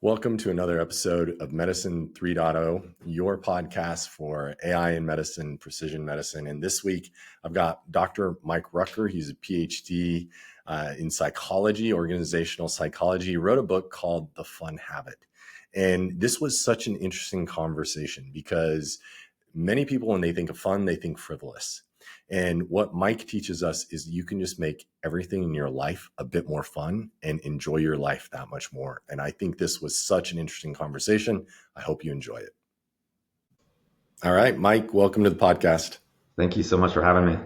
Welcome to another episode of Medicine 3.0, your podcast for AI in medicine, precision medicine. And this week, I've got Dr. Mike Rucker. He's a PhD in psychology, organizational psychology. He wrote a book called The Fun Habit. And this was such an interesting conversation because many people, when they think of fun, they think frivolous. And what Mike teaches us is you can just make everything in your life a bit more fun and enjoy your life that much more. And I think this was such an interesting conversation. I hope you enjoy it. All right, Mike, welcome to the podcast. Thank you so much for having me.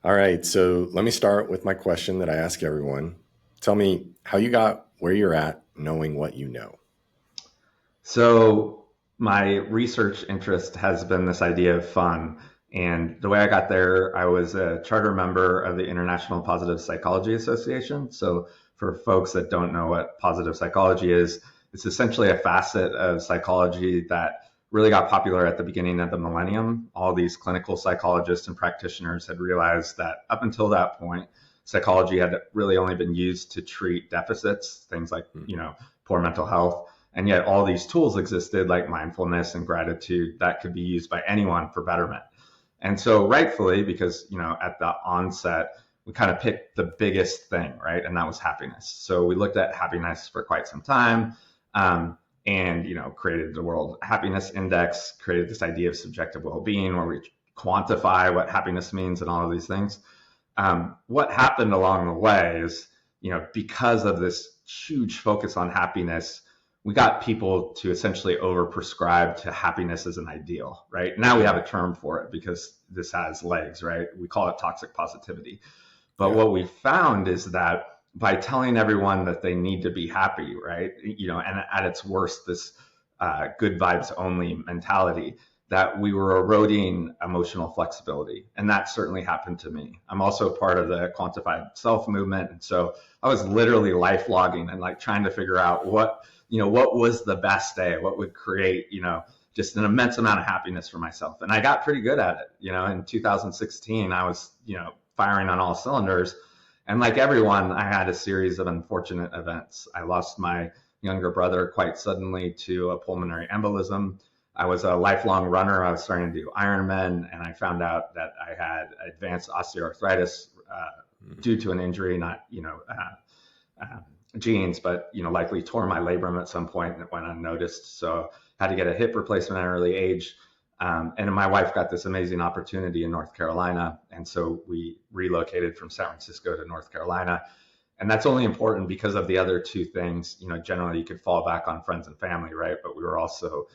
All right, so let me start with my question that I ask everyone. Tell me how you got where you're at knowing what you know. So my research interest has been this idea of fun. And the way I got there, I was a charter member of the International Positive Psychology Association. So for folks that don't know what positive psychology is, it's essentially a facet of psychology that really got popular at the beginning of the millennium. All these clinical psychologists and practitioners had realized that up until that point, psychology had really only been used to treat deficits, things like, poor mental health. And yet all these tools existed like mindfulness and gratitude that could be used by anyone for betterment. And so rightfully, because, at the onset, we kind of picked the biggest thing, right? And that was happiness. So we looked at happiness for quite some time and, created the World Happiness Index, created this idea of subjective well-being where we quantify what happiness means and all of these things. What happened along the way is, because of this huge focus on happiness, we got people to essentially overprescribe to happiness as an ideal, right? Now we have a term for it because this has legs, right? We call it toxic positivity. But what we found is that by telling everyone that they need to be happy, right? And at its worst, this good vibes only mentality, that we were eroding emotional flexibility. And that certainly happened to me. I'm also part of the quantified self movement. And so I was literally life logging and like trying to figure out what was the best day, what would create, just an immense amount of happiness for myself. And I got pretty good at it. In 2016, I was, firing on all cylinders. And like everyone, I had a series of unfortunate events. I lost my younger brother quite suddenly to a pulmonary embolism. I was a lifelong runner. I was starting to do Ironman, and I found out that I had advanced osteoarthritis due to an injury, not, genes, but likely tore my labrum at some point and it went unnoticed. So had to get a hip replacement at an early age. And my wife got this amazing opportunity in North Carolina. And so we relocated from San Francisco to North Carolina. And that's only important because of the other two things. Generally you could fall back on friends and family, right? But we were also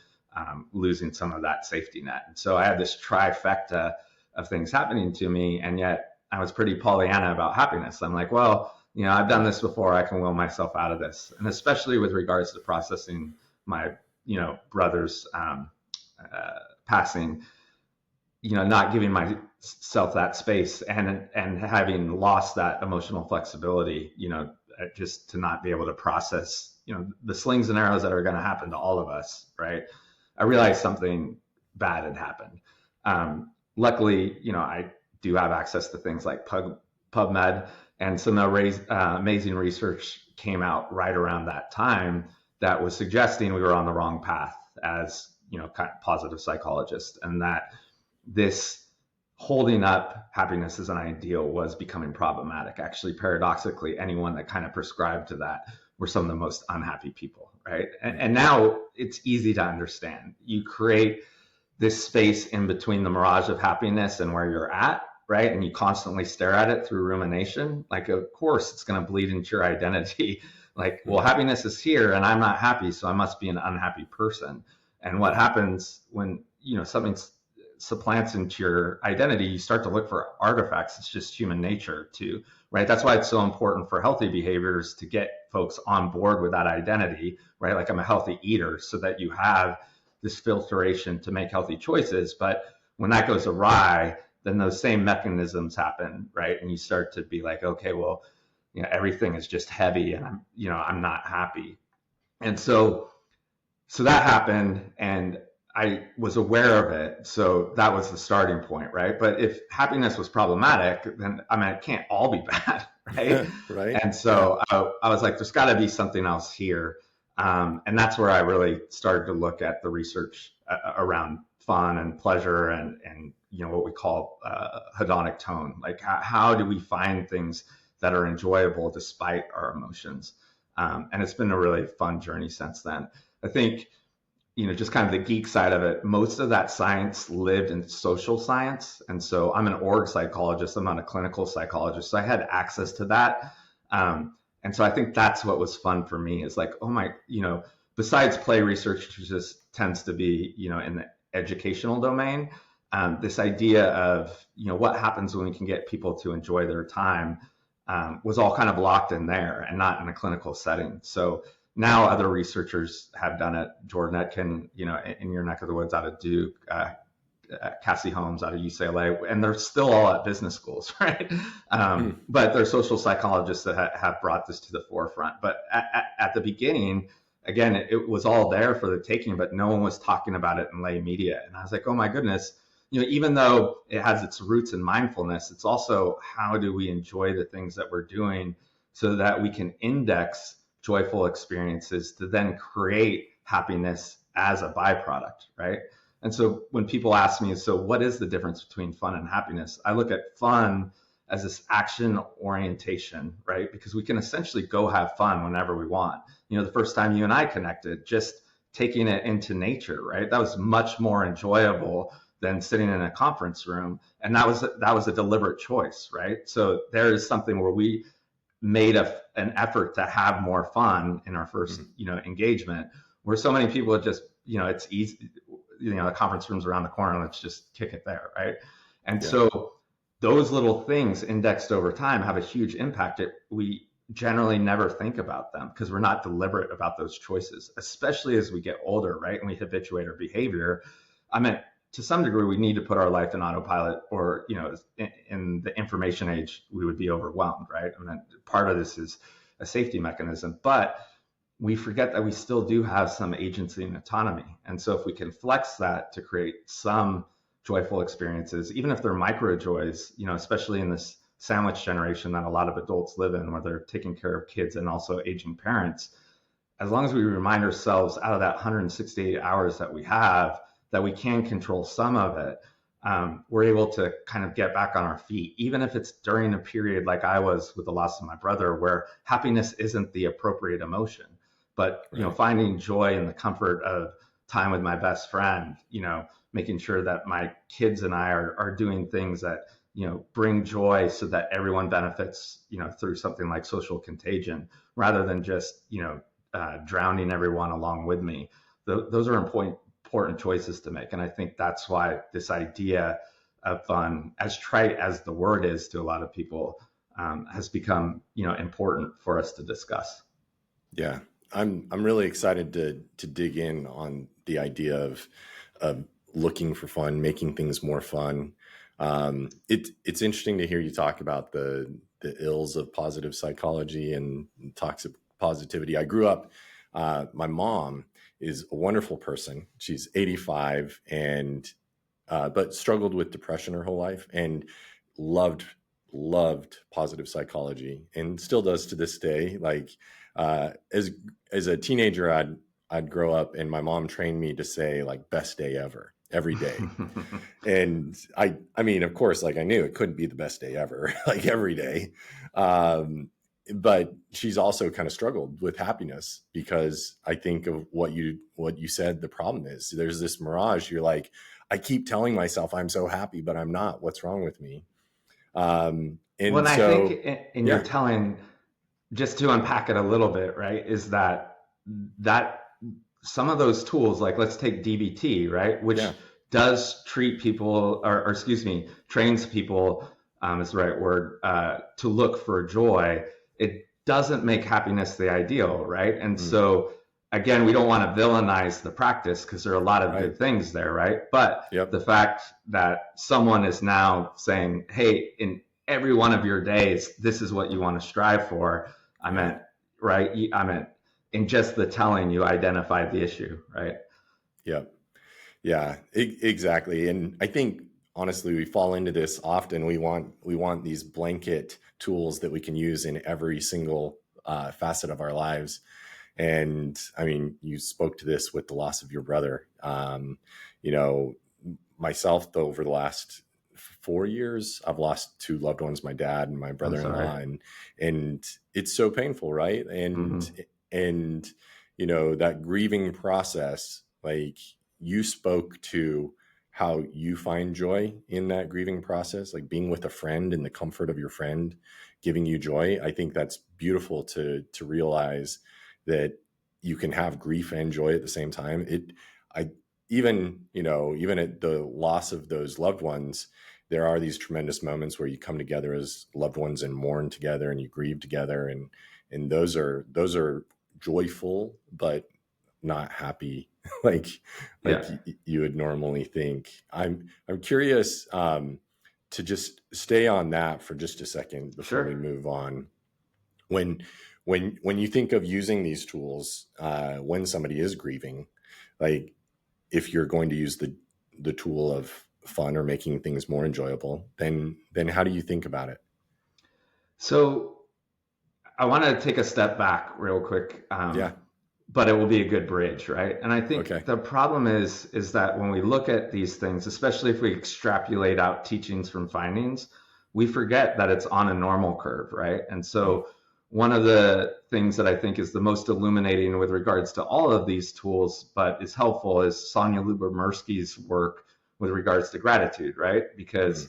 losing some of that safety net. And so I had this trifecta of things happening to me. And yet I was pretty Pollyanna about happiness. I'm like, well, I've done this before. I can will myself out of this. And especially with regards to processing my, brother's passing, not giving myself that space and having lost that emotional flexibility, just to not be able to process, the slings and arrows that are going to happen to all of us, right? I realized something bad had happened. Luckily, I do have access to things like PubMed. And some amazing research came out right around that time that was suggesting we were on the wrong path as, kind of positive psychologists, and that this holding up happiness as an ideal was becoming problematic. Actually, paradoxically, anyone that kind of prescribed to that were some of the most unhappy people, right? And now it's easy to understand. You create this space in between the mirage of happiness and where you're at, right? And you constantly stare at it through rumination. Like, of course, it's going to bleed into your identity. Like, well, happiness is here and I'm not happy, so I must be an unhappy person. And what happens when, something supplants into your identity, you start to look for artifacts. It's just human nature to, right? That's why it's so important for healthy behaviors to get folks on board with that identity, right? Like, I'm a healthy eater, so that you have this filtration to make healthy choices. But when that goes awry, then those same mechanisms happen, right? And you start to be like, okay, well, everything is just heavy and I'm not happy. And so that happened and I was aware of it. So that was the starting point, right? But if happiness was problematic, then it can't all be bad, right? Right. And so I was like, there's got to be something else here. And that's where I really started to look at the research around fun and pleasure and what we call hedonic tone. Like how do we find things that are enjoyable despite our emotions? And it's been a really fun journey since then. I think, just kind of the geek side of it, most of that science lived in social science. And so I'm an org psychologist, I'm not a clinical psychologist. So I had access to that. And so I think that's what was fun for me is like, oh my, besides play research, which just tends to be, in the educational domain, this idea of, what happens when we can get people to enjoy their time was all kind of locked in there and not in a clinical setting. So now other researchers have done it. Jordan Etkin, in your neck of the woods out of Duke, Cassie Holmes out of UCLA, and they're still all at business schools, right? But they're social psychologists that have brought this to the forefront. But at the beginning, again, it was all there for the taking, but no one was talking about it in lay media. And I was like, oh my goodness, even though it has its roots in mindfulness, it's also how do we enjoy the things that we're doing so that we can index joyful experiences to then create happiness as a byproduct, right? And so when people ask me, so what is the difference between fun and happiness? I look at fun as this action orientation, right? Because we can essentially go have fun whenever we want. The first time you and I connected, just taking it into nature, right? That was much more enjoyable than sitting in a conference room. And that was a deliberate choice, right? So there is something where we made an effort to have more fun in our first, engagement, where so many people just, it's easy, the conference room's around the corner, let's just kick it there, right? And so those little things indexed over time have a huge impact. We generally never think about them because we're not deliberate about those choices, especially as we get older, right? And we habituate our behavior. I mean, to some degree, we need to put our life in autopilot, or, in the information age, we would be overwhelmed, right? I mean, part of this is a safety mechanism, but we forget that we still do have some agency and autonomy. And so if we can flex that to create some joyful experiences, even if they're micro joys, especially in this sandwich generation that a lot of adults live in, where they're taking care of kids and also aging parents, as long as we remind ourselves out of that 168 hours that we have, that we can control some of it, we're able to kind of get back on our feet, even if it's during a period like I was with the loss of my brother, where happiness isn't the appropriate emotion. But, finding joy in the comfort of time with my best friend, making sure that my kids and I are doing things that, bring joy so that everyone benefits, through something like social contagion, rather than just, drowning everyone along with me. Those are important choices to make. And I think that's why this idea of fun, as trite as the word is to a lot of people, has become, important for us to discuss. Yeah. I'm really excited to dig in on the idea of looking for fun, making things more fun. It's interesting to hear you talk about the ills of positive psychology and toxic positivity. I grew up, my mom is a wonderful person. She's 85 and but struggled with depression her whole life and loved positive psychology and still does to this day. Like as a teenager, I'd grow up and my mom trained me to say like best day ever every day. And I mean, of course, like I knew it couldn't be the best day ever, like every day. But she's also kind of struggled with happiness because I think of what you said, the problem is there's this mirage. You're like, I keep telling myself I'm so happy, but I'm not. What's wrong with me? And well, so, I think in your telling, just to unpack it a little bit, right, is that some of those tools, like let's take DBT, right, which does treat people, or excuse me, trains people, is the right word, to look for joy. It doesn't make happiness the ideal, right? And so, again, we don't want to villainize the practice because there are a lot of good things there, right? But the fact that someone is now saying, hey, in every one of your days, this is what you want to strive for. I meant, right? I meant in just the telling, you identified the issue, right? Yeah, exactly. And I think, honestly, we fall into this often. We want these blanket tools that we can use in every single facet of our lives. And I mean, you spoke to this with the loss of your brother. You know, myself, though, over the last 4 years, I've lost two loved ones, my dad and my I'm sorry. brother-in-law, and it's so painful, right? Mm-hmm. And you know, that grieving process, like, you spoke to how you find joy in that grieving process, like being with a friend and the comfort of your friend giving you joy. I think that's beautiful to realize that you can have grief and joy at the same time. I even, you know, even at the loss of those loved ones, there are these tremendous moments where you come together as loved ones and mourn together and you grieve together, and those are joyful but not happy like Yeah, you would normally think. I'm curious, to just stay on that for just a second before we sure. move on. When when you think of using these tools, when somebody is grieving, like, if you're going to use the tool of fun or making things more enjoyable, then how do you think about it? So I want to take a step back real quick, Yeah. but it will be a good bridge, right? And I think Okay. the problem is that when we look at these things, especially if we extrapolate out teachings from findings, we forget that it's on a normal curve, right? And Mm. so one of the things that I think is the most illuminating with regards to all of these tools, but is helpful, is Sonia Lyubomirsky's work with regards to gratitude, right? Mm. Because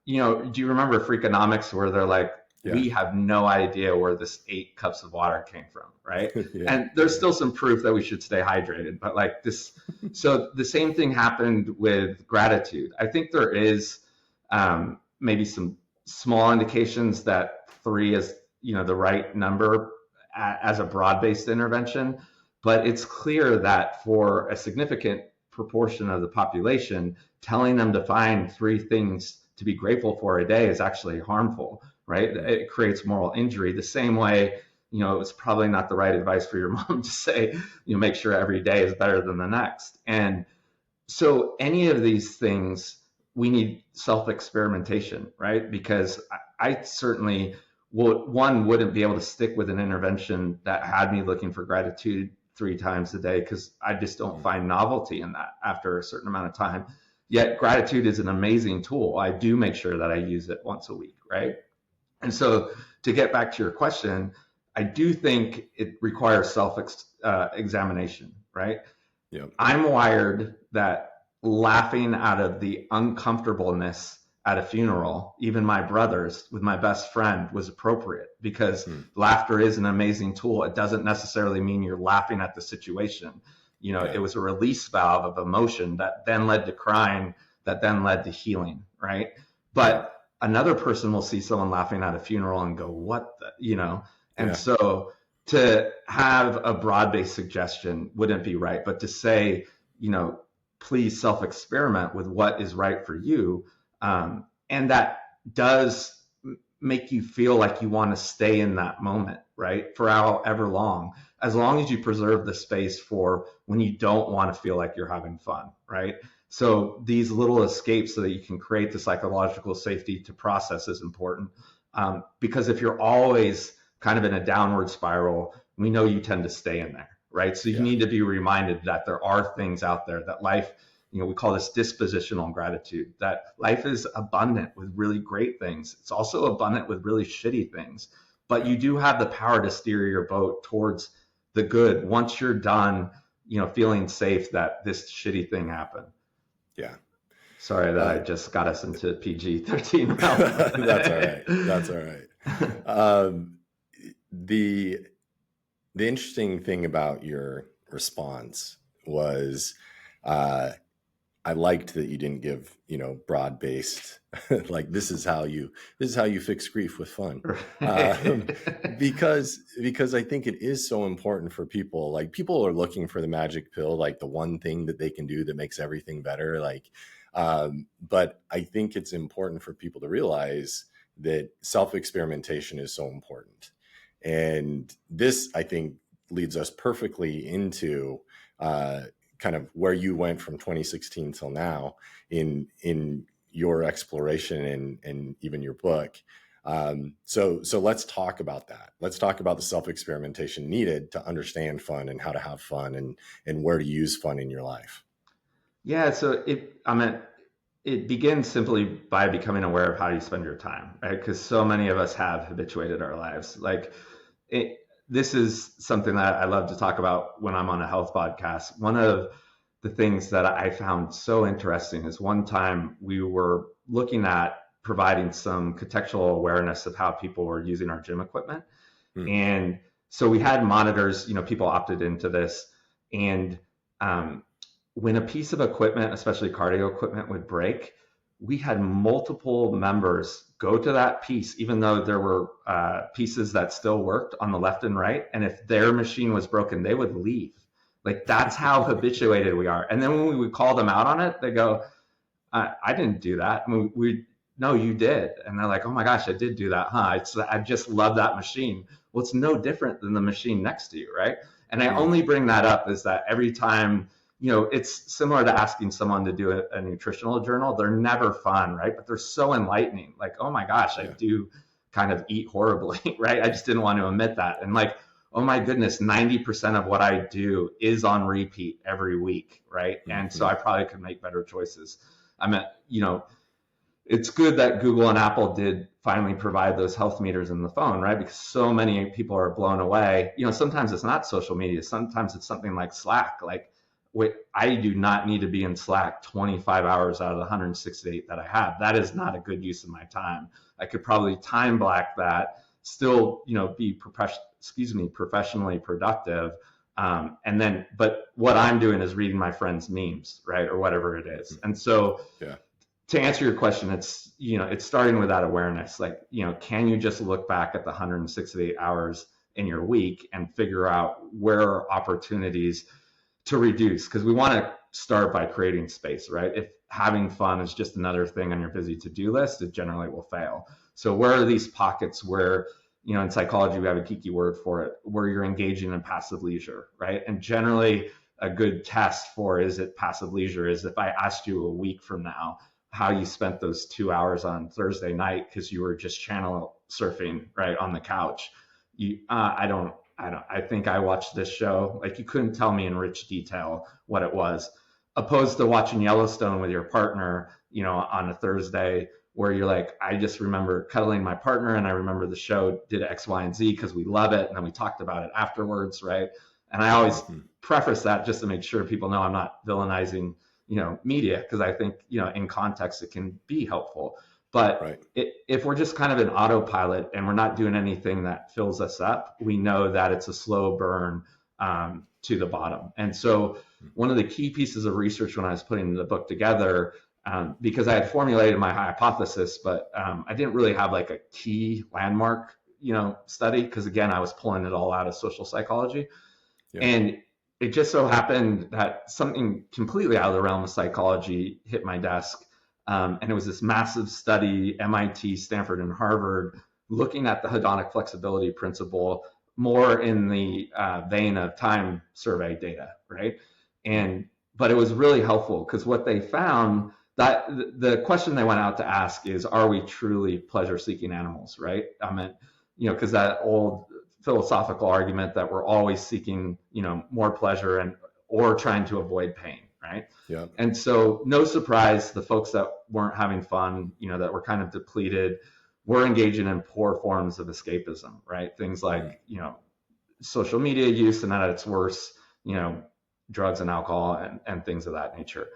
you know, do you remember Freakonomics where they're like, Yeah. we have no idea where this 8 cups of water came from, right? Yeah. And there's still some proof that we should stay hydrated, but like this, so the same thing happened with gratitude. I think there is maybe some small indications that 3 is, you know, the right number as a broad-based intervention, but it's clear that for a significant proportion of the population, telling them to find 3 things to be grateful for a day is actually harmful, right? Mm. It creates moral injury. The same way, you know, it's probably not the right advice for your mom to say, you know, make sure every day is better than the next. And so any of these things, we need self-experimentation, right? Because I certainly wouldn't be able to stick with an intervention that had me looking for gratitude 3 times a day because I just don't Mm. find novelty in that after a certain amount of time. Yet gratitude is an amazing tool. I do make sure that I use it once a week, right? And so to get back to your question, I do think it requires self examination, right? Yep. I'm wired that laughing out of the uncomfortableness at a funeral, even my brother's with my best friend, was appropriate because Mm. laughter is an amazing tool. It doesn't necessarily mean you're laughing at the situation. You know, Yeah. it was a release valve of emotion that then led to crying, that then led to healing, right? Right. But another person will see someone laughing at a funeral and go, what the, you know? And Yeah. so to have a broad-based suggestion wouldn't be right, but to say, you know, please self-experiment with what is right for you, and that does make you feel like you want to stay in that moment, right, for however long, as long as you preserve the space for when you don't want to feel like you're having fun, right? So these little escapes so that you can create the psychological safety to process is important, because if you're always kind of in a downward spiral, we know you tend to stay in there, right? So you Yeah. need to be reminded that there are things out there, that life, you know, we call this dispositional gratitude, that life is abundant with really great things. It's also abundant with really shitty things, but Yeah. you do have the power to steer your boat towards the good once you're done, you know, feeling safe that this shitty thing happened. Yeah. Sorry that Uh, I just got us into PG-13 realm. that's all right. That's all right. Um, the the interesting thing about your response was, uh, I liked that you didn't give, you know, broad based like, this is how you fix grief with fun. Um, because I think it is so important for people. Like, people are looking for the magic pill, like the one thing that they can do that makes everything better. Like, but I think it's important for people to realize that self experimentation is so important. And this, I think, leads us perfectly into, uh, kind of where you went from 2016 till now in your exploration and even your book. So let's talk about that. Let's talk about the self-experimentation needed to understand fun and how to have fun and where to use fun in your life. Yeah, so it begins simply by becoming aware of how you spend your time, right? Because so many of us have habituated our lives. This is something that I love to talk about when I'm on a health podcast. One of the things that I found so interesting is one time we were looking at providing some contextual awareness of how people were using our gym equipment. And so we had monitors, people opted into this. And when a piece of equipment, especially cardio equipment, would break, we had multiple members go to that piece, even though there were pieces that still worked on the left and right. And if their machine was broken, they would leave. Like, that's how habituated we are. And then when we would call them out on it, they go, I didn't do that. No, you did. And they're like, oh my gosh, I did do that, huh? I just love that machine. Well, it's no different than the machine next to you, right? And I only bring that up is that every time, it's similar to asking someone to do a nutritional journal. They're never fun, right? But they're so enlightening. Like, oh my gosh, I do kind of eat horribly, right? I just didn't want to admit that. And like, oh my goodness, 90% of what I do is on repeat every week, right? And so I probably could make better choices. It's good that Google and Apple did finally provide those health meters in the phone, right? Because so many people are blown away. Sometimes it's not social media. Sometimes it's something like Slack. Like, I do not need to be in Slack 25 hours out of the 168 that I have. That is not a good use of my time. I could probably time block that, still, be professionally productive. But what I'm doing is reading my friends' memes, right? Or whatever it is. And so, to answer your question, it's starting with that awareness. Like, can you just look back at the 168 hours in your week and figure out where are opportunities to reduce? Because we want to start by creating space, right? If having fun is just another thing on your busy to-do list, it generally will fail. So where are these pockets where, in psychology, we have a geeky word for it, where you're engaging in passive leisure, right? And generally a good test for, is it passive leisure, is if I asked you a week from now how you spent those 2 hours on Thursday night because you were just channel surfing, right, on the couch. I think I watched this show. Like, you couldn't tell me in rich detail what it was, opposed to watching Yellowstone with your partner, on a Thursday, where you're like, I just remember cuddling my partner and I remember the show did X, Y, and Z because we love it. And then we talked about it afterwards, right? And I always preface that just to make sure people know I'm not villainizing media, because I think, in context, it can be helpful. But if we're just kind of in autopilot and we're not doing anything that fills us up, we know that it's a slow burn to the bottom. And so one of the key pieces of research when I was putting the book together, because I had formulated my hypothesis, but I didn't really have like a key landmark, study, because again, I was pulling it all out of social psychology. And it just so happened that something completely out of the realm of psychology hit my desk. And it was this massive study, MIT, Stanford, and Harvard, looking at the hedonic flexibility principle more in the vein of time survey data, right? But it was really helpful because what they found, that the question they went out to ask is, are we truly pleasure-seeking animals, right? Because that old philosophical argument that we're always seeking, more pleasure or trying to avoid pain, right? Yeah. And so, no surprise, the folks that weren't having fun, that were kind of depleted, were engaging in poor forms of escapism, right? Things like, social media use, and at its worst, drugs and alcohol and things of that nature.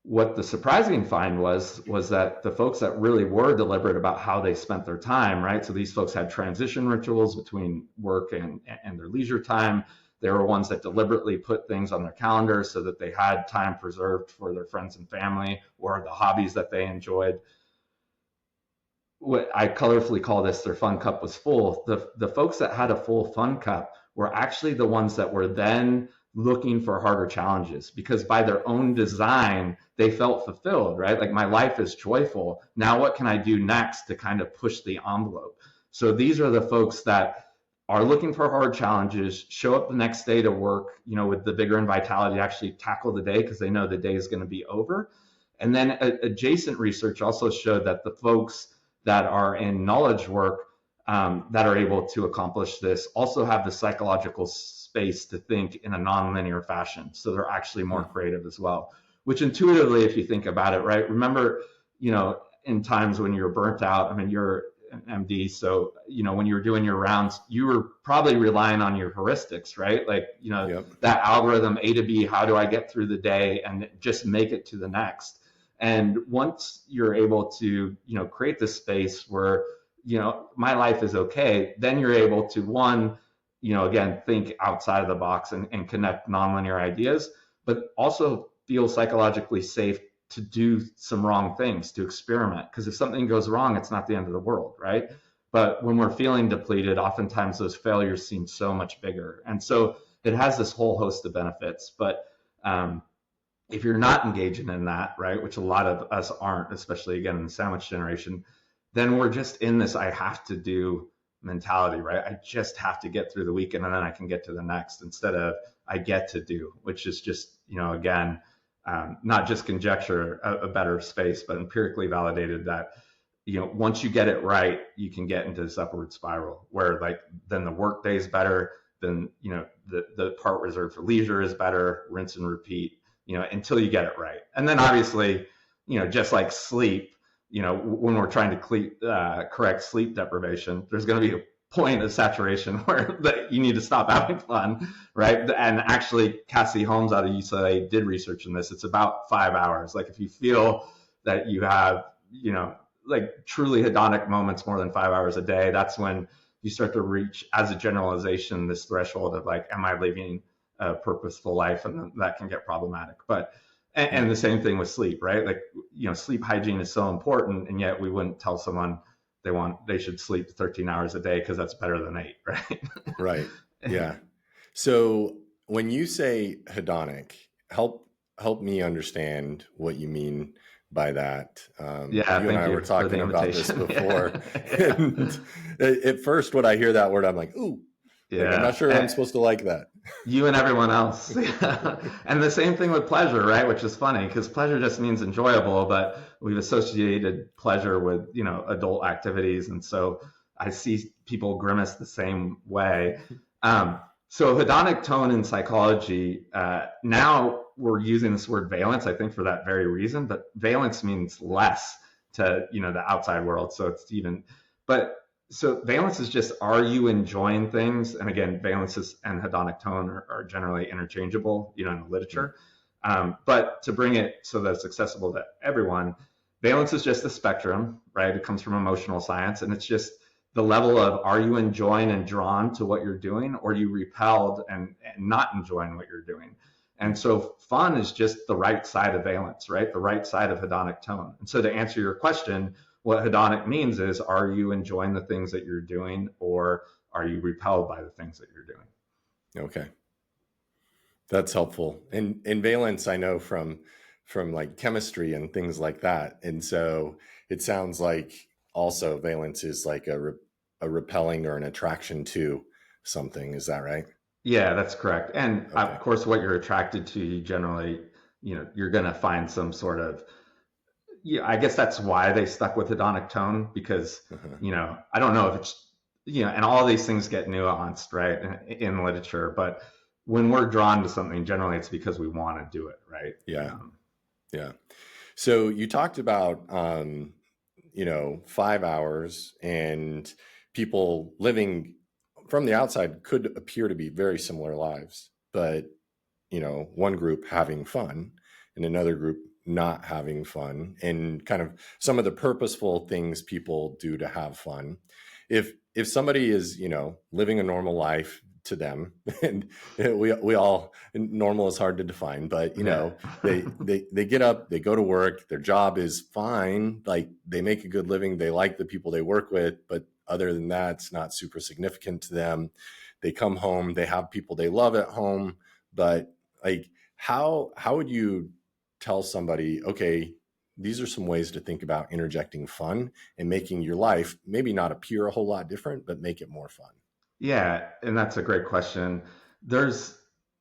What the surprising find was that the folks that really were deliberate about how they spent their time, right? So these folks had transition rituals between work and their leisure time. They were ones that deliberately put things on their calendar so that they had time preserved for their friends and family or the hobbies that they enjoyed. What I colorfully call this, their fun cup was full. The folks that had a full fun cup were actually the ones that were then looking for harder challenges, because by their own design, they felt fulfilled, right? Like, my life is joyful. Now what can I do next to kind of push the envelope? So these are the folks that are looking for hard challenges, show up the next day to work, with the vigor and vitality to actually tackle the day because they know the day is going to be over. And then adjacent research also showed that the folks that are in knowledge work that are able to accomplish this also have the psychological space to think in a nonlinear fashion. So they're actually more creative as well, which intuitively, if you think about it, right? Remember, in times when you're burnt out, I mean, you're an MD, so, when you were doing your rounds, you were probably relying on your heuristics, right? Like, that algorithm, A to B, how do I get through the day and just make it to the next? And once you're able to, create this space where, my life is okay, then you're able to, one, again, think outside of the box and connect nonlinear ideas, but also feel psychologically safe to do some wrong things, to experiment. Because if something goes wrong, it's not the end of the world, right? But when we're feeling depleted, oftentimes those failures seem so much bigger. And so it has this whole host of benefits. But if you're not engaging in that, right, which a lot of us aren't, especially again in the sandwich generation, then we're just in this I have to do mentality, right? I just have to get through the weekend and then I can get to the next, instead of I get to do, which is just, again, not just conjecture, a better space, but empirically validated that, once you get it right, you can get into this upward spiral where like then the work day is better, then, the part reserved for leisure is better, rinse and repeat, until you get it right. And then obviously, just like sleep, when we're trying to correct sleep deprivation, there's going to be a point of saturation where you need to stop having fun, right? And actually, Cassie Holmes out of UCLA did research in this. It's about 5 hours. Like if you feel that you have, like truly hedonic moments more than 5 hours a day, that's when you start to reach, as a generalization, this threshold of like, am I living a purposeful life? And that can get problematic. But and the same thing with sleep, right? Like, sleep hygiene is so important, and yet we wouldn't tell someone they should sleep 13 hours a day because that's better than 8, right? Right. Yeah. So when you say hedonic, help me understand what you mean by that. You and I were talking about this before. And at first, when I hear that word, I'm like, ooh, like, I'm not sure I'm supposed to like that. You and everyone else. And the same thing with pleasure, right? Which is funny because pleasure just means enjoyable, but we've associated pleasure with, adult activities. And so I see people grimace the same way. So hedonic tone in psychology, now we're using this word valence, I think, for that very reason, but valence means less to, the outside world. So it's so valence is just, are you enjoying things? And again, valence and hedonic tone are generally interchangeable, in the literature. But to bring it so that it's accessible to everyone, valence is just a spectrum, right? It comes from emotional science, and it's just the level of, are you enjoying and drawn to what you're doing, or are you repelled and not enjoying what you're doing? And so fun is just the right side of valence, right? The right side of hedonic tone. And so to answer your question, what hedonic means is, are you enjoying the things that you're doing, or are you repelled by the things that you're doing? Okay. That's helpful. And valence, I know from like chemistry and things like that. And so it sounds like also valence is like a repelling or an attraction to something. Is that right? Yeah, that's correct. And of course, what you're attracted to, you generally, you're going to find some sort of, I guess that's why they stuck with hedonic tone, because, I don't know if it's, and all these things get nuanced, right, in literature, but when we're drawn to something, generally it's because we want to do it, right? Yeah. Yeah. So you talked about, 5 hours, and people living from the outside could appear to be very similar lives, but, one group having fun and another group not having fun, and kind of some of the purposeful things people do to have fun. If somebody is, living a normal life to them, and we all, normal is hard to define, but they get up, they go to work, their job is fine, like they make a good living, they like the people they work with, but other than that, it's not super significant to them. They come home, they have people they love at home, but like how would you tell somebody, okay, these are some ways to think about interjecting fun and making your life maybe not appear a whole lot different, but make it more fun? Yeah, and that's a great question.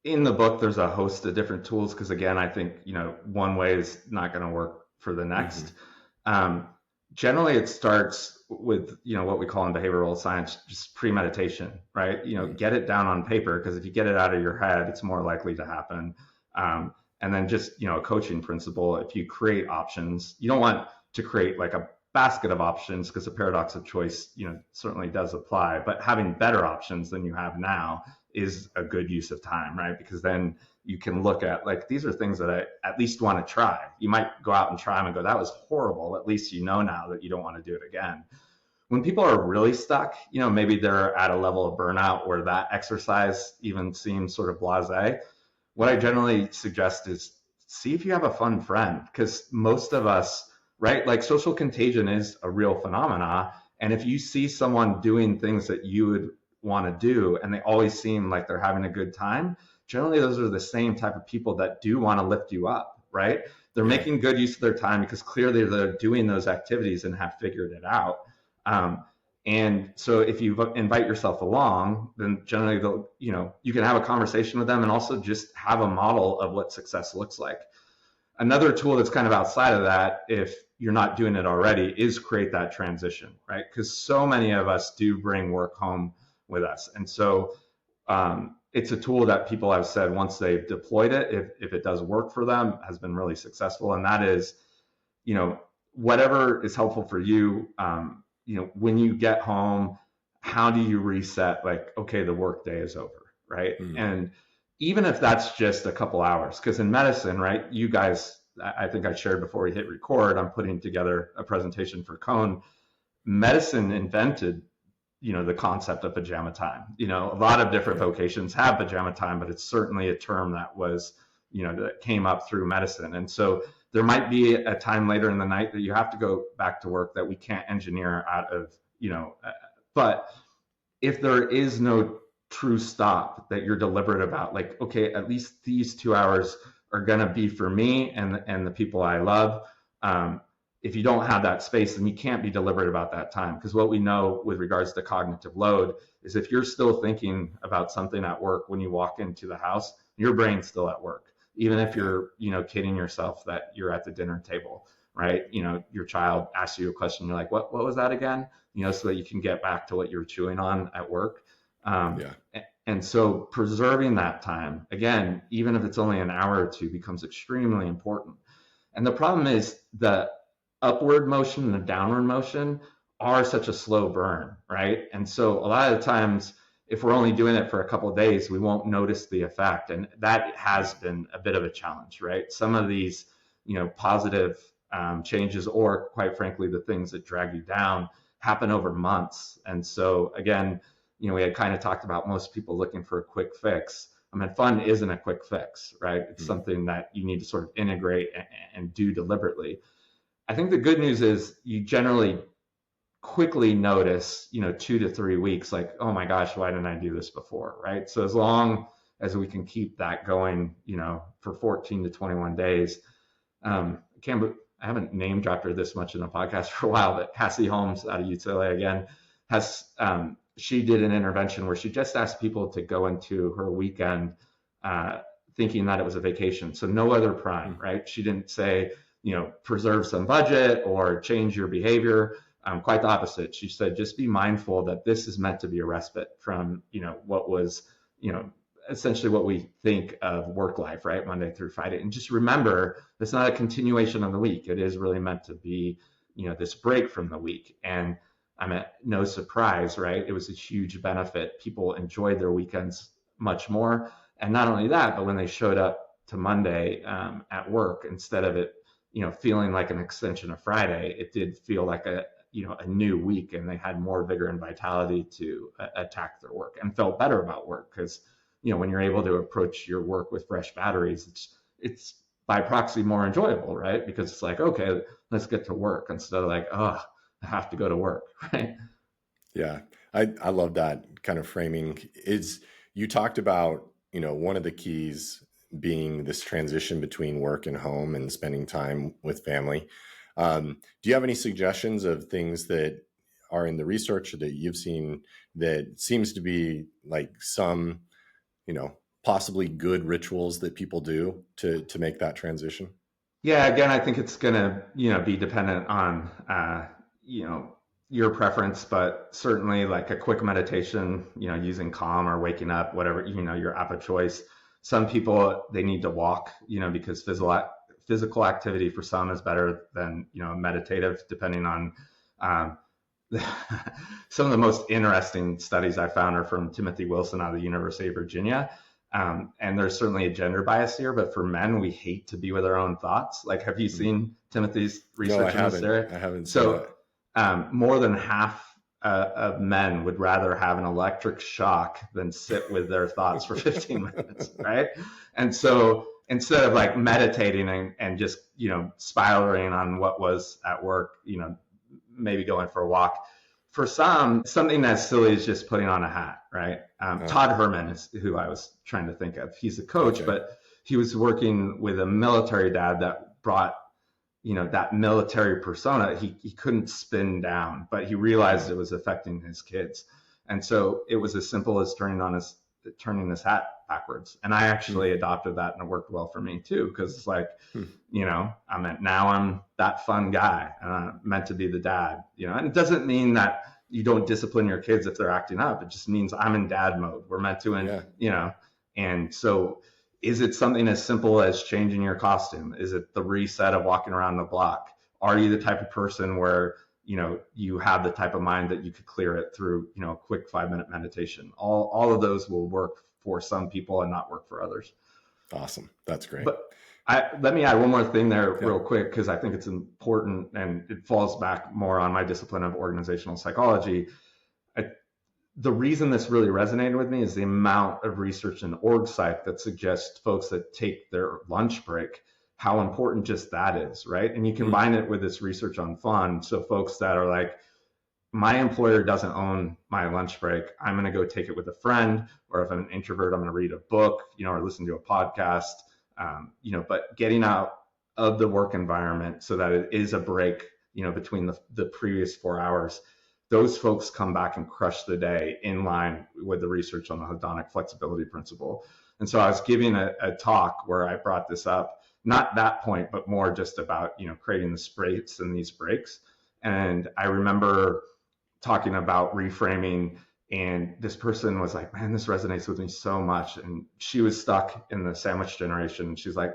In the book, there's a host of different tools, because again, I think, one way is not going to work for the next. Generally, it starts with, what we call in behavioral science, just premeditation, right? Get it down on paper, because if you get it out of your head, it's more likely to happen. And then just, a coaching principle, if you create options, you don't want to create like a basket of options, because the paradox of choice, certainly does apply, but having better options than you have now is a good use of time, right? Because then you can look at, like, these are things that I at least want to try. You might go out and try them and go, that was horrible. At least you know now that you don't want to do it again. When people are really stuck, maybe they're at a level of burnout where that exercise even seems sort of blasé. What I generally suggest is see if you have a fun friend, because most of us, right, like, social contagion is a real phenomena. And if you see someone doing things that you would want to do, and they always seem like they're having a good time, generally those are the same type of people that do want to lift you up, right? They're making good use of their time because clearly they're doing those activities and have figured it out. And so if you invite yourself along, then generally they'll, you can have a conversation with them and also just have a model of what success looks like. Another tool that's kind of outside of that, if you're not doing it already, is create that transition, right? Because so many of us do bring work home with us. And so it's a tool that people have said once they've deployed it, if it does work for them, has been really successful. And that is, whatever is helpful for you, when you get home, how do you reset? Like, okay, the work day is over, right? And even if that's just a couple hours, because in medicine, right, you guys, I think I shared before we hit record, I'm putting together a presentation for Cone. Medicine invented, the concept of pajama time. A lot of different vocations have pajama time, but it's certainly a term that was, that came up through medicine. And so there might be a time later in the night that you have to go back to work that we can't engineer out of, but if there is no true stop that you're deliberate about, like, okay, at least these 2 hours are going to be for me and the people I love. If you don't have that space, then you can't be deliberate about that time. Because what we know with regards to cognitive load is if you're still thinking about something at work when you walk into the house, your brain's still at work. Even if you're, kidding yourself that you're at the dinner table, right? Your child asks you a question, you're like, what was that again? So that you can get back to what you're chewing on at work. And so preserving that time, again, even if it's only an hour or two, becomes extremely important. And the problem is the upward motion and the downward motion are such a slow burn, right? And so a lot of the times, if we're only doing it for a couple of days, we won't notice the effect. And that has been a bit of a challenge, right? Some of these, positive changes, or quite frankly, the things that drag you down, happen over months. And so again, we had kind of talked about most people looking for a quick fix. I mean, fun isn't a quick fix, right? It's something that you need to sort of integrate and do deliberately. I think the good news is you generally quickly notice, 2 to 3 weeks, like, oh my gosh, why didn't I do this before, right? So as long as we can keep that going, for 14 to 21 days, I haven't name dropped her this much in the podcast for a while, but Cassie Holmes out of UCLA again has, she did an intervention where she just asked people to go into her weekend thinking that it was a vacation. So no other prime, right? She didn't say, preserve some budget or change your behavior. Quite the opposite. She said, just be mindful that this is meant to be a respite from, what was, essentially what we think of work life, right? Monday through Friday. And just remember, it's not a continuation of the week. It is really meant to be, this break from the week. And I'm at no surprise, right? It was a huge benefit. People enjoyed their weekends much more. And not only that, but when they showed up to Monday at work, instead of it, feeling like an extension of Friday, it did feel like a new week, and they had more vigor and vitality to attack their work and felt better about work. Because, when you're able to approach your work with fresh batteries, it's by proxy more enjoyable, right? Because it's like, okay, let's get to work, instead of like, oh, I have to go to work, right? Yeah, I love that kind of framing. You talked about, one of the keys being this transition between work and home and spending time with family. Do you have any suggestions of things that are in the research that you've seen that seems to be like some, possibly good rituals that people do to make that transition? Yeah, again, I think it's going to, be dependent on, your preference, but certainly like a quick meditation, using Calm or waking up, whatever, your app of choice. Some people, they need to walk, because physical activity for some is better than, meditative, depending on, um, some of the most interesting studies I found are from Timothy Wilson out of the University of Virginia. And there's certainly a gender bias here, but for men, we hate to be with our own thoughts. Like, have you seen Timothy's research in this area? I haven't seen So, that. more than half of men would rather have an electric shock than sit with their thoughts for 15 minutes, right? And so instead of like meditating and just, spiraling on what was at work, maybe going for a walk. For some, something as silly as just putting on a hat, right? Todd Herman is who I was trying to think of. He's a coach, Okay. but he was working with a military dad that brought, that military persona. He couldn't spin down, but he realized it was affecting his kids. And so it was as simple as turning his hat backwards. And I actually adopted that, and it worked well for me too, because it's like, now I'm that fun guy, and I'm meant to be the dad, and it doesn't mean that you don't discipline your kids if they're acting up. It just means I'm in dad mode. We're meant to, and so is it something as simple as changing your costume? Is it the reset of walking around the block? Are you the type of person where, you have the type of mind that you could clear it through, a quick 5-minute meditation? All of those will work for some people and not work for others. Awesome. That's great. But let me add one more thing there real quick, because I think it's important, and it falls back more on my discipline of organizational psychology. The reason this really resonated with me is the amount of research in org psych that suggests folks that take their lunch break, how important just that is, right? And you combine it with this research on fun. So folks that are like, my employer doesn't own my lunch break, I'm going to go take it with a friend, or if I'm an introvert, I'm going to read a book, or listen to a podcast, but getting out of the work environment so that it is a break, between the previous 4 hours. Those folks come back and crush the day in line with the research on the hedonic flexibility principle. And so I was giving a talk where I brought this up, not that point, but more just about, creating the space and these breaks. And I remember talking about reframing, and this person was like, man, this resonates with me so much. And she was stuck in the sandwich generation. She's like,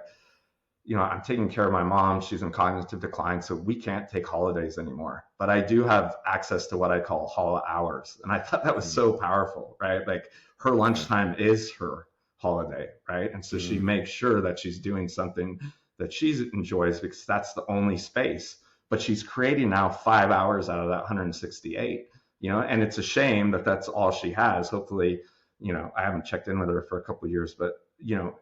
I'm taking care of my mom. She's in cognitive decline, so we can't take holidays anymore. But I do have access to what I call holo hours. And I thought that was so powerful, right? Like, her lunchtime is her holiday, right? And so she makes sure that she's doing something that she enjoys, because that's the only space. But she's creating now 5 hours out of that 168, and it's a shame that that's all she has. Hopefully, I haven't checked in with her for a couple of years, but,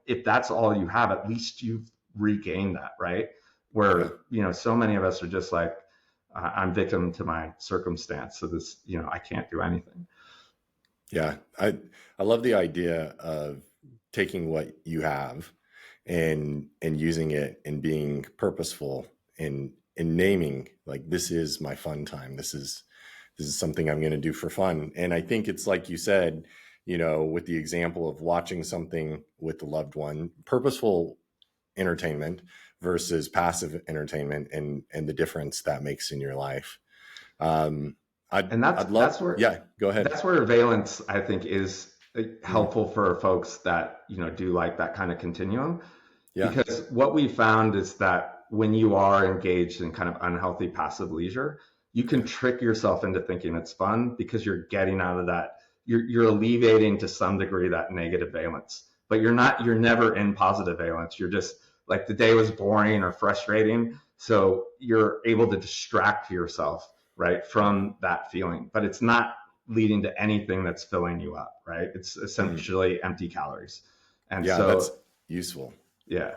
if that's all you have, at least you've regained that, right? Where, so many of us are just like, I'm victim to my circumstance. So this, I can't do anything. Yeah. I love the idea of taking what you have and using it and being purposeful in naming, like, this is my fun time. This is something I'm going to do for fun. And I think it's like you said, with the example of watching something with the loved one, purposeful entertainment versus passive entertainment, and the difference that makes in your life. That's where, yeah, go ahead. That's where valence, I think, is helpful for folks that, do like that kind of continuum. Yeah. Because what we found is that when you are engaged in kind of unhealthy passive leisure, you can trick yourself into thinking it's fun, because you're getting out of that, you're alleviating to some degree that negative valence, but you're never in positive valence. You're just like, the day was boring or frustrating. So you're able to distract yourself, right, from that feeling, but it's not leading to anything that's filling you up, right? It's essentially empty calories. And so that's useful. Yeah.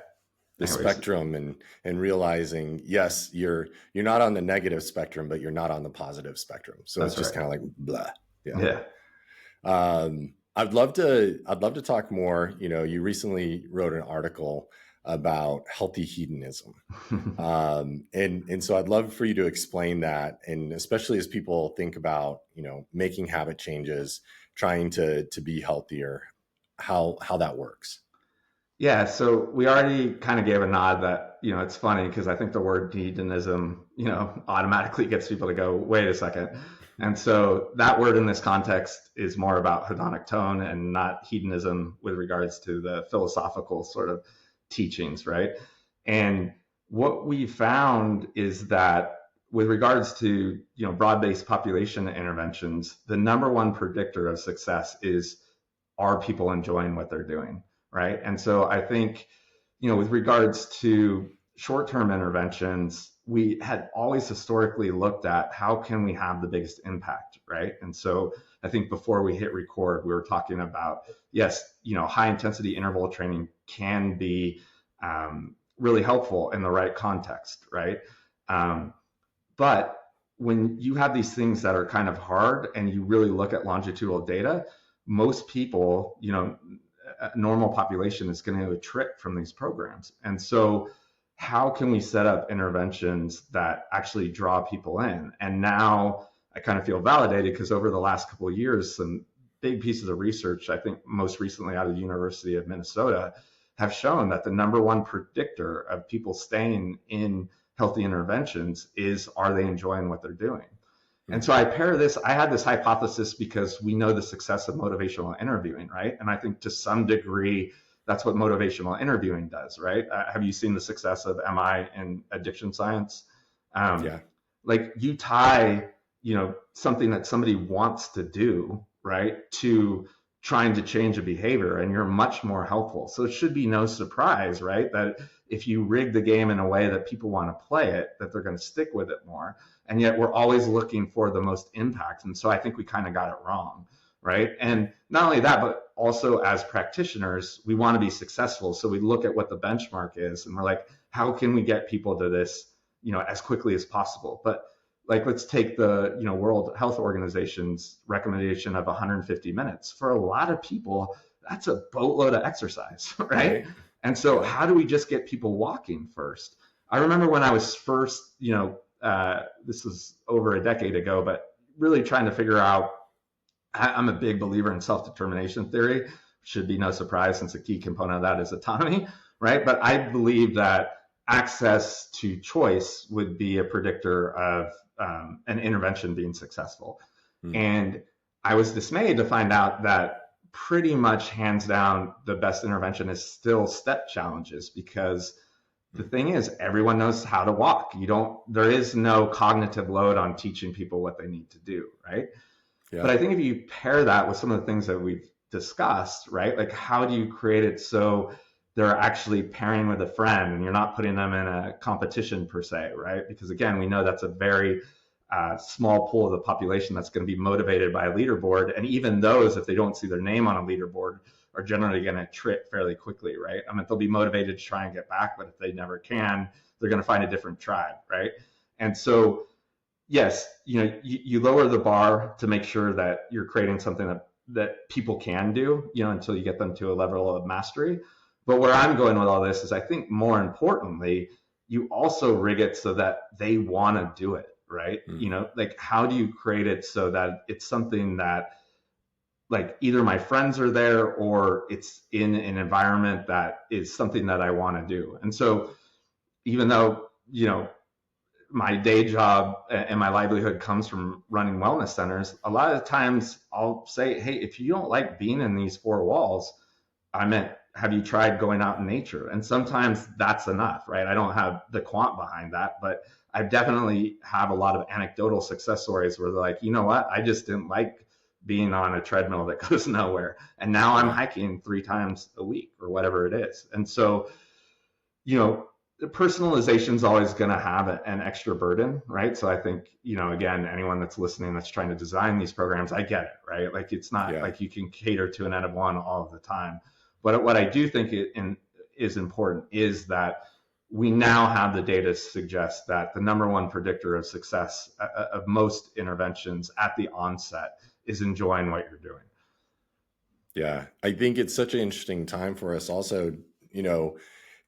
The spectrum and realizing, yes, you're not on the negative spectrum, but you're not on the positive spectrum. So that's, it's just kind of like blah. Yeah. I'd love to talk more. You recently wrote an article about healthy hedonism. And so I'd love for you to explain that. And especially as people think about, making habit changes, trying to be healthier, how that works. Yeah. So we already kind of gave a nod that, it's funny because I think the word hedonism, automatically gets people to go, wait a second. And so that word in this context is more about hedonic tone and not hedonism with regards to the philosophical sort of teachings, right? And what we found is that with regards to broad-based population interventions, the number one predictor of success is, are people enjoying what they're doing, right? And so I think with regards to short-term interventions, we had always historically looked at how can we have the biggest impact, right? And so I think before we hit record, we were talking about, yes, high intensity interval training can be really helpful in the right context, right? But when you have these things that are kind of hard and you really look at longitudinal data, most people, a normal population is going to attrit from these programs. And so how can we set up interventions that actually draw people in? And now I kind of feel validated because over the last couple of years, some big pieces of research, I think most recently out of the University of Minnesota, have shown that the number one predictor of people staying in healthy interventions is, are they enjoying what they're doing? And so I had this hypothesis because we know the success of motivational interviewing, right? And I think to some degree, that's what motivational interviewing does, right? Have you seen the success of MI in addiction science? Yeah. Like you tie, something that somebody wants to do, right, to trying to change a behavior, and you're much more helpful. So it should be no surprise, right, that if you rig the game in a way that people want to play it, that they're going to stick with it more. And yet we're always looking for the most impact. And so I think we kind of got it wrong, right? And not only that, but also as practitioners, we want to be successful. So we look at what the benchmark is and we're like, how can we get people to this, as quickly as possible? But like, let's take the, World Health Organization's recommendation of 150 minutes. For a lot of people, that's a boatload of exercise, right? And so how do we just get people walking first? I remember when I was first, this was over a decade ago, but really trying to figure out, I'm a big believer in self-determination theory. Should be no surprise since a key component of that is autonomy, right? But I believe that access to choice would be a predictor of an intervention being successful. And I was dismayed to find out that pretty much hands down, the best intervention is still step challenges, because the thing is, everyone knows how to walk. There is no cognitive load on teaching people what they need to do, right? Yeah. But I think if you pair that with some of the things that we've discussed, right? Like, how do you create it so they're actually pairing with a friend and you're not putting them in a competition per se, right? Because again, we know that's a very small pool of the population that's going to be motivated by a leaderboard. And even those, if they don't see their name on a leaderboard, are generally going to trip fairly quickly, right? I mean, they'll be motivated to try and get back, but if they never can, they're going to find a different tribe, right? And so, yes, you lower the bar to make sure that you're creating something that people can do, until you get them to a level of mastery. But where I'm going with all this is, I think more importantly, you also rig it so that they want to do it, right? Like, how do you create it so that it's something that, like, either my friends are there or it's in an environment that is something that I want to do. And so even though, my day job and my livelihood comes from running wellness centers, a lot of times I'll say, hey, if you don't like being in these four walls, have you tried going out in nature? And sometimes that's enough, right? I don't have the quant behind that, but I definitely have a lot of anecdotal success stories where they're like, you know what? I just didn't like being on a treadmill that goes nowhere. And now I'm hiking 3 times a week or whatever it is. And so, the personalization is always going to have an extra burden, right? So I think, again, anyone that's listening that's trying to design these programs, I get it, right? Like, it's not like you can cater to an N of 1 all of the time. But what I do think is important is that we now have the data to suggest that the number one predictor of success of most interventions at the onset is enjoying what you're doing. Yeah, I think it's such an interesting time for us also.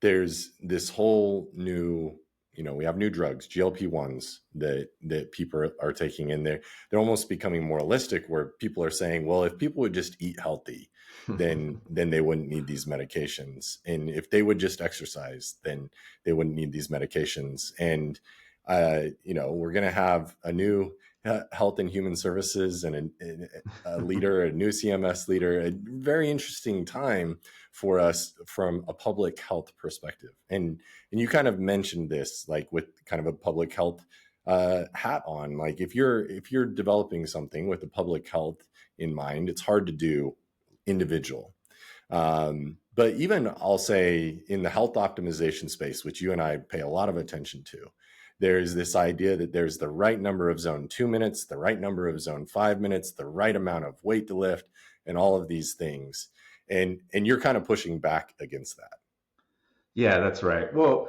There's this whole new we have new drugs, GLP-1s that people are taking, and they're almost becoming moralistic, where people are saying, well, if people would just eat healthy, then they wouldn't need these medications. And if they would just exercise, then they wouldn't need these medications. And we're going to have a new Health and Human Services and a leader, a new CMS leader, a very interesting time for us from a public health perspective. And you kind of mentioned this, like with kind of a public health hat on. Like if you're developing something with the public health in mind, it's hard to do individual. But even I'll say in the health optimization space, which you and I pay a lot of attention to, there's this idea that there's the right number of zone 2 minutes, the right number of zone 5 minutes, the right amount of weight to lift, and all of these things. And you're kind of pushing back against that. Yeah, that's right. Well,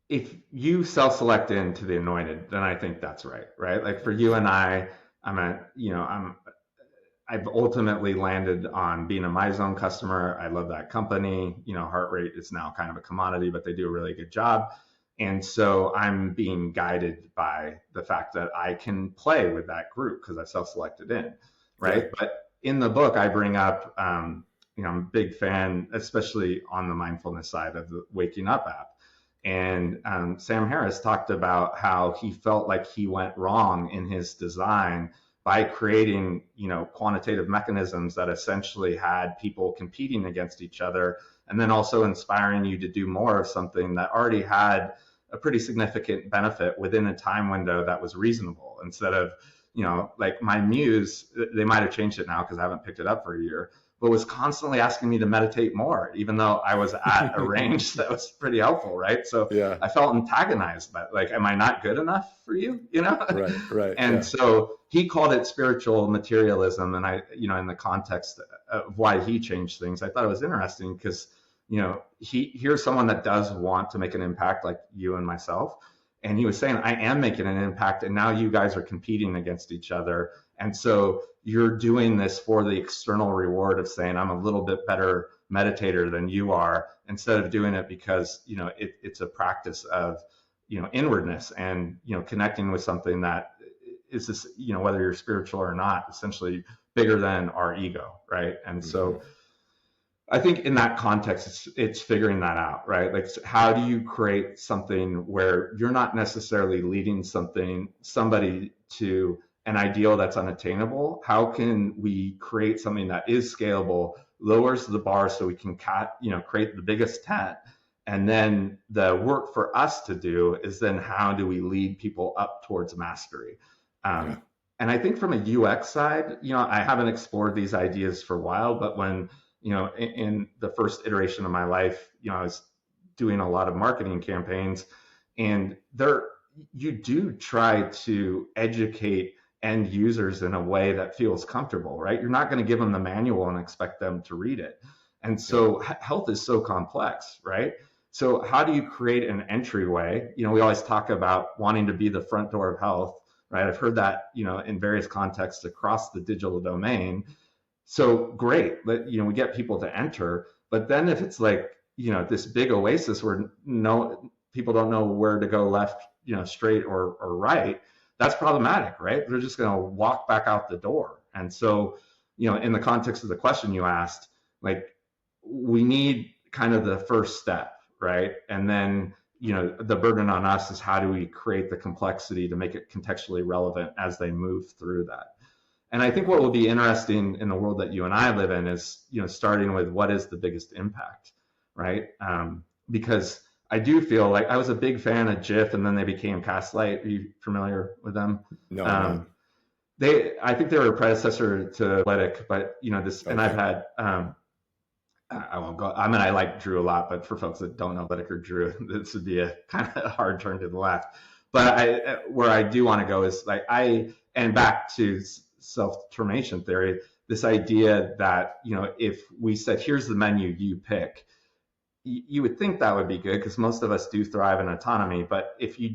if you self-select into the anointed, then I think that's right, right? Like for you and I, I've ultimately landed on being a MyZone customer. I love that company. Heart rate is now kind of a commodity, but they do a really good job. And so I'm being guided by the fact that I can play with that group because I self-selected in, right? Yeah. But in the book, I bring up, I'm a big fan, especially on the mindfulness side, of the Waking Up app. And Sam Harris talked about how he felt like he went wrong in his design by creating, quantitative mechanisms that essentially had people competing against each other, and then also inspiring you to do more of something that already had a pretty significant benefit within a time window that was reasonable. Instead of, like my Muse, they might have changed it now because I haven't picked it up for a year, but was constantly asking me to meditate more, even though I was at a range that was pretty helpful, right? So yeah. I felt antagonized by, like, am I not good enough for you? Right. And so he called it spiritual materialism. And I, in the context of why he changed things, I thought it was interesting because, here's someone that does want to make an impact, like you and myself. And he was saying, I am making an impact, and now you guys are competing against each other. And so you're doing this for the external reward of saying, I'm a little bit better meditator than you are, instead of doing it because, it's a practice of, inwardness and, connecting with something that is this, whether you're spiritual or not, essentially bigger than our ego, right? And so I think in that context, it's figuring that out, right? Like, how do you create something where you're not necessarily leading somebody to an ideal that's unattainable? How can we create something that is scalable, lowers the bar so we can create the biggest tent? And then the work for us to do is then how do we lead people up towards mastery? And I think from a UX side, I haven't explored these ideas for a while, but when in the first iteration of my life, I was doing a lot of marketing campaigns, and you do try to educate end users in a way that feels comfortable, right? You're not going to give them the manual and expect them to read it. And so health is so complex, right? So how do you create an entryway? We always talk about wanting to be the front door of health, right? I've heard that, in various contexts across the digital domain. So great, we get people to enter, but then if it's like, this big oasis where people don't know where to go left, straight or right, that's problematic, right? They're just going to walk back out the door. And so, in the context of the question you asked, like, we need kind of the first step, right? And then, the burden on us is how do we create the complexity to make it contextually relevant as they move through that. And I think what will be interesting in the world that you and I live in is, starting with what is the biggest impact, right? Because I do feel like I was a big fan of GIF, and then they became Castlight. Are you familiar with them? No. I think they were a predecessor to Athletic, but this, okay. And I've had, I won't go. I mean, I like Drew a lot, but for folks that don't know Athletic or Drew, this would be a kind of hard turn to the left. But where I do want to go is and back to self-determination theory, this idea that, if we said, here's the menu, you pick, you would think that would be good because most of us do thrive in autonomy. But if you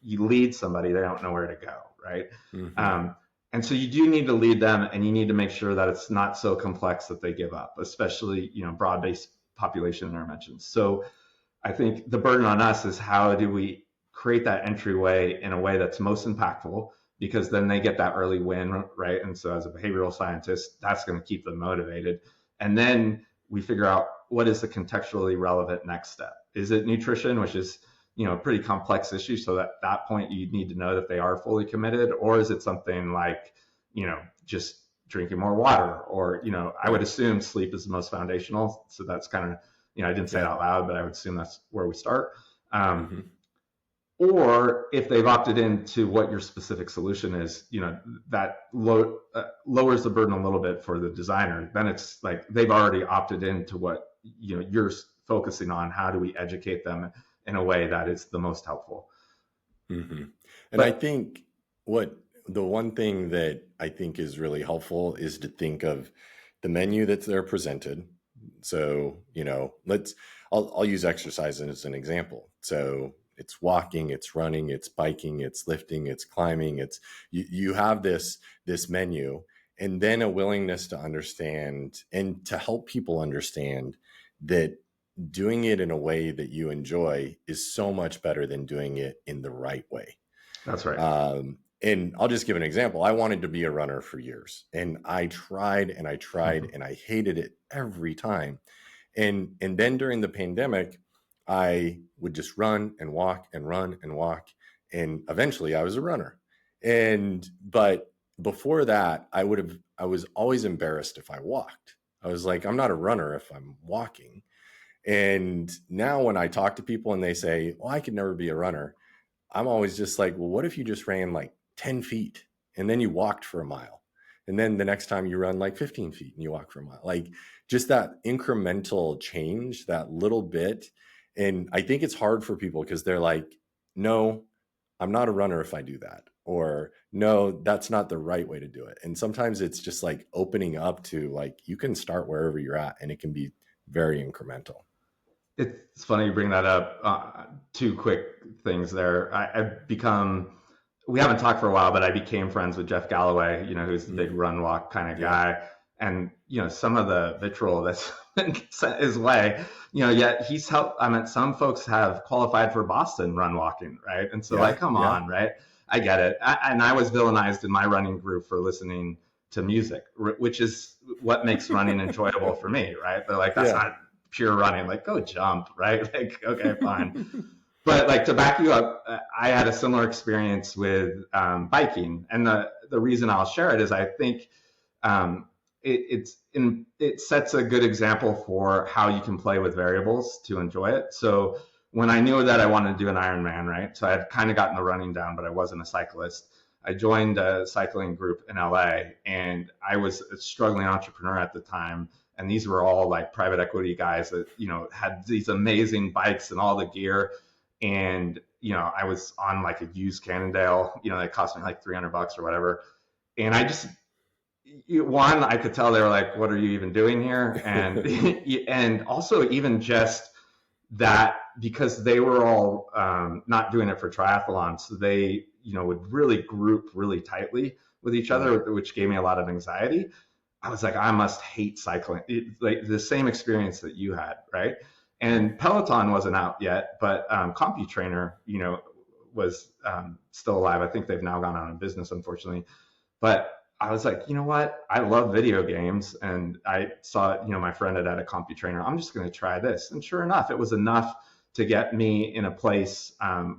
lead somebody, they don't know where to go, right? Mm-hmm. And so you do need to lead them, and you need to make sure that it's not so complex that they give up, especially, broad-based population interventions. So I think the burden on us is how do we create that entryway in a way that's most impactful, because then they get that early win, right? And so as a behavioral scientist, that's going to keep them motivated. And then we figure out what is the contextually relevant next step. Is it nutrition, which is, a pretty complex issue. So at that point, you need to know that they are fully committed, or is it something like, just drinking more water, or, I would assume sleep is the most foundational. So that's kind of, I didn't say it out loud, but I would assume that's where we start. Or if they've opted into what your specific solution is, that lowers the burden a little bit for the designer. Then it's like they've already opted into what, you're focusing on. How do we educate them in a way that is the most helpful? And I think the one thing that I think is really helpful is to think of the menu that they're presented. So, I'll use exercise as an example. So it's walking, it's running, it's biking, it's lifting, it's climbing. You have this menu, and then a willingness to understand and to help people understand that doing it in a way that you enjoy is so much better than doing it in the right way. That's right. And I'll just give an example. I wanted to be a runner for years, and I tried and I tried and I hated it every time. And then during the pandemic, I would just run and walk and run and walk. And eventually I was a runner. But before that, I was always embarrassed if I walked. I was like, I'm not a runner if I'm walking. And now when I talk to people and they say, well, I could never be a runner, I'm always just like, well, what if you just ran like 10 feet and then you walked for a mile? And then the next time you run like 15 feet and you walk for a mile, like just that incremental change, that little bit. And I think it's hard for people because they're like, no, I'm not a runner if I do that. Or no, that's not the right way to do it. And sometimes it's just like opening up to like, you can start wherever you're at and it can be very incremental. It's funny you bring that up. Two quick things there. I've become, we haven't talked for a while, but I became friends with Jeff Galloway, who's the big run walk kind of guy. And, some of the vitriol that's been sent his way, yet he's helped. I mean, some folks have qualified for Boston run walking, right? And so come on, right? I get it. And I was villainized in my running group for listening to music, which is what makes running enjoyable for me, right? But like, that's not pure running, like go jump, right? Like, okay, fine. But like to back you up, I had a similar experience with biking. And the reason I'll share it is I think it sets a good example for how you can play with variables to enjoy it. So when I knew that I wanted to do an Ironman, right? So I had kind of gotten the running down, but I wasn't a cyclist. I joined a cycling group in LA, and I was a struggling entrepreneur at the time. And these were all like private equity guys that, had these amazing bikes and all the gear. And, I was on like a used Cannondale, that cost me like $300 or whatever. And I just, one, I could tell they were like, what are you even doing here? And, and also even just that, because they were all not doing it for triathlons, so they, would really group really tightly with each other, which gave me a lot of anxiety. I was like, I must hate cycling. Like the same experience that you had, right? And Peloton wasn't out yet, but CompuTrainer, was still alive. I think they've now gone out of business, unfortunately. But I was like, you know what? I love video games, and I saw, my friend had a CompuTrainer. I'm just going to try this, and sure enough, it was enough to get me in a place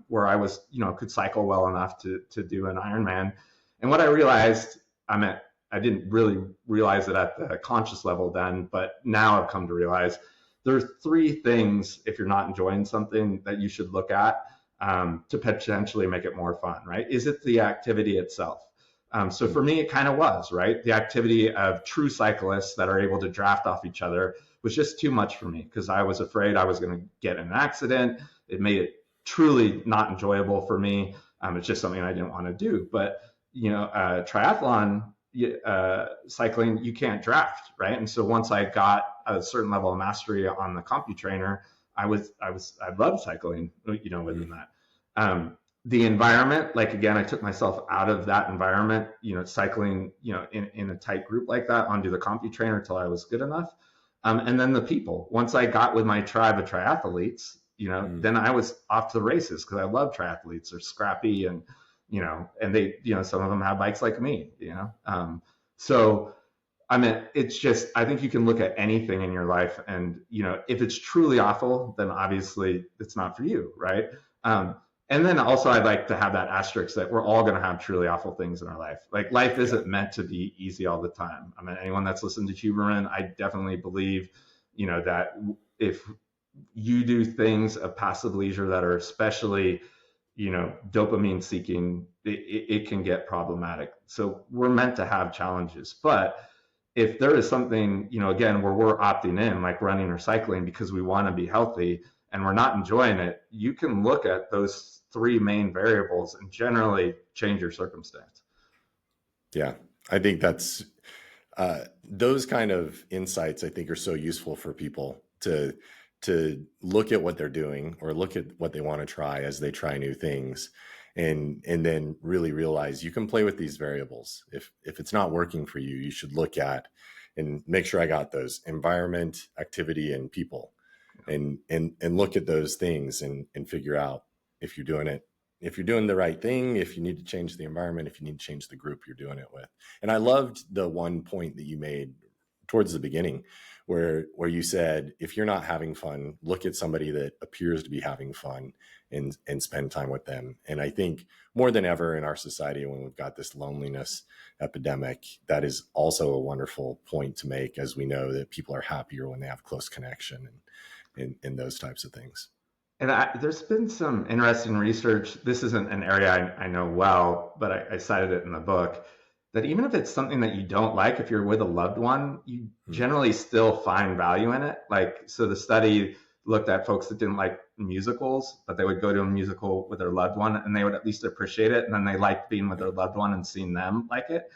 where I was, could cycle well enough to do an Ironman. And what I realized, I didn't really realize it at the conscious level then, but now I've come to realize there's three things, if you're not enjoying something, that you should look at to potentially make it more fun, right? Is it the activity itself? So for me, it kind of was, right? The activity of true cyclists that are able to draft off each other was just too much for me because I was afraid I was going to get in an accident. It made it truly not enjoyable for me. It's just something I didn't want to do. But, triathlon, cycling, you can't draft, right? And so once I got a certain level of mastery on the CompuTrainer, I loved cycling, within that. The environment, like, again, I took myself out of that environment, cycling, in a tight group like that onto the CompuTrainer until I was good enough. And then the people, once I got with my tribe of triathletes, then I was off to the races because I love triathletes. They're scrappy and, and they, some of them have bikes like me, so I mean, it's just, I think you can look at anything in your life and, if it's truly awful, then obviously it's not for you, right? And then also I'd like to have that asterisk that we're all going to have truly awful things in our life. Like life isn't meant to be easy all the time. I mean, anyone that's listened to Huberman, I definitely believe, that if you do things of passive leisure that are especially, dopamine seeking, it can get problematic. So we're meant to have challenges, but if there is something, again, where we're opting in, like running or cycling because we want to be healthy and we're not enjoying it, you can look at those three main variables and generally change your circumstance. Yeah, I think that's those kind of insights I think are so useful for people to look at what they're doing or look at what they want to try as they try new things, and then really realize you can play with these variables. If it's not working for you, you should look at and make sure I got those: environment, activity, and people, and look at those things and figure out if you're doing it, if you're doing the right thing, if you need to change the environment, if you need to change the group you're doing it with. And I loved the one point that you made towards the beginning where you said, if you're not having fun, look at somebody that appears to be having fun and spend time with them. And I think more than ever in our society, when we've got this loneliness epidemic, that is also a wonderful point to make, as we know that people are happier when they have close connection and those types of things. And there's been some interesting research. This isn't an area I know well, but I cited it in the book, that even if it's something that you don't like, if you're with a loved one, you generally still find value in it. Like, so the study looked at folks that didn't like musicals, but they would go to a musical with their loved one and they would at least appreciate it. And then they liked being with their loved one and seeing them like it.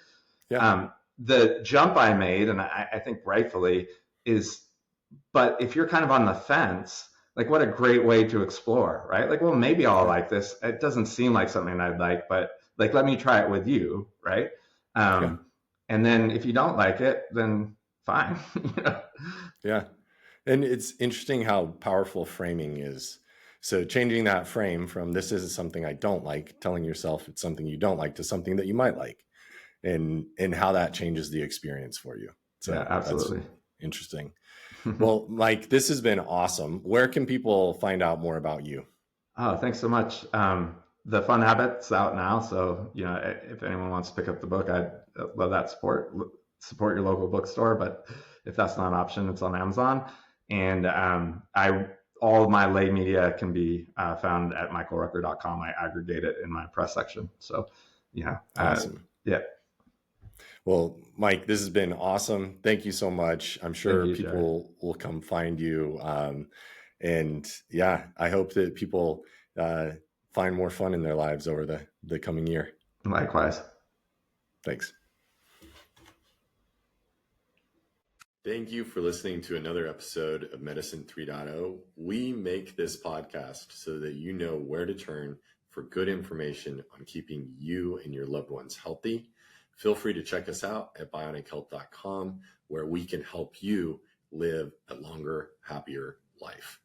Yeah. The jump I made, and I think rightfully, is, but if you're kind of on the fence, like what a great way to explore, right? Like, well, maybe I'll like this. It doesn't seem like something I'd like, but like, let me try it with you, right? And then if you don't like it, then fine. Yeah. And it's interesting how powerful framing is. So changing that frame from this is something I don't like, telling yourself it's something you don't like, to something that you might like, and how that changes the experience for you. So yeah, absolutely. That's interesting. Well, Mike, this has been awesome. Where can people find out more about you? Oh, thanks so much. The Fun Habit's out now. So, if anyone wants to pick up the book, I'd love that support. Support your local bookstore. But if that's not an option, it's on Amazon. And all of my lay media can be found at michaelrucker.com. I aggregate it in my press section. So, yeah. Awesome. Yeah. Well, Mike, this has been awesome. Thank you so much. I'm sure people will come find you. And yeah, I hope that people find more fun in their lives over the coming year. Likewise. Thanks. Thank you for listening to another episode of Medicine 3.0. We make this podcast so that you know where to turn for good information on keeping you and your loved ones healthy. Feel free to check us out at bionichealth.com, where we can help you live a longer, happier life.